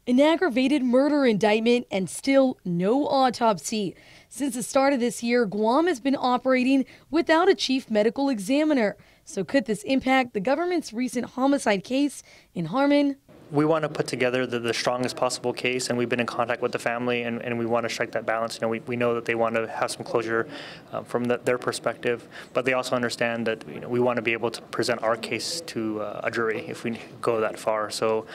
An aggravated murder indictment and still no autopsy. Since the start of this year, Guam has been operating without a chief medical examiner. So could this impact the government's recent homicide case in Harmon? We want to put together the strongest possible case, and we've been in contact with the family, and we want to strike that balance. We know that they want to have some closure from their perspective, but they also understand that we want to be able to present our case to a jury if we go that far. So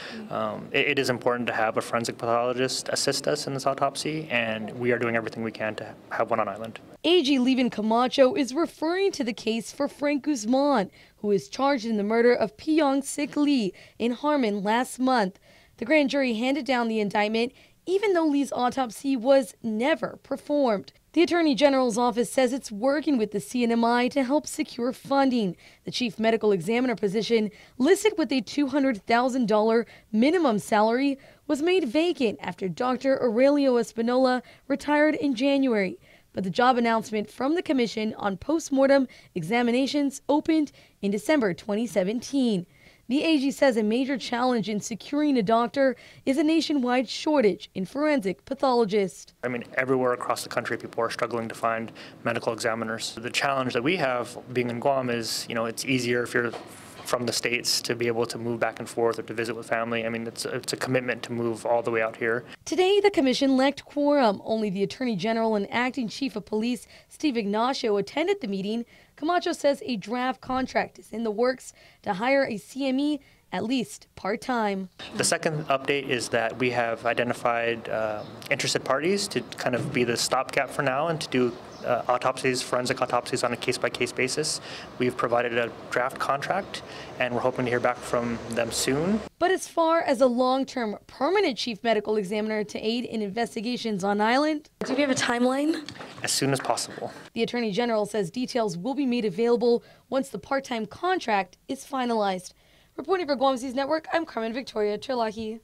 it is important to have a forensic pathologist assist us in this autopsy, and we are doing everything we can to have one on island. AG Levin Camacho is referring to the case for Frank Guzman, who is charged in the murder of Piyong Sik Lee in Harmon last month. The grand jury handed down the indictment, even though Lee's autopsy was never performed. The Attorney General's office says it's working with the CNMI to help secure funding. The chief medical examiner position, listed with a $200,000 minimum salary, was made vacant after Dr. Aurelio Espinola retired in January. But the job announcement from the Commission on Postmortem Examinations opened in December 2017. The AG says a major challenge in securing a doctor is a nationwide shortage in forensic pathologists. Everywhere across the country, people are struggling to find medical examiners. The challenge that we have being in Guam is, it's easier if you're from the States to be able to move back and forth or to visit with family. It's a commitment to move all the way out here. Today, the commission lacked quorum. Only the Attorney General and Acting Chief of Police, Steve Ignacio, attended the meeting. Camacho says a draft contract is in the works to hire a CME, at least part-time. The second update is that we have identified interested parties to kind of be the stopgap for now and to do autopsies, forensic autopsies on a case-by-case basis. We've provided a draft contract, and we're hoping to hear back from them soon. But as far as a long-term permanent chief medical examiner to aid in investigations on island, do we have a timeline? As soon as possible. The Attorney General says details will be made available once the part-time contract is finalized. Reporting for Guam Seas Network, I'm Carmen Victoria Terlahi.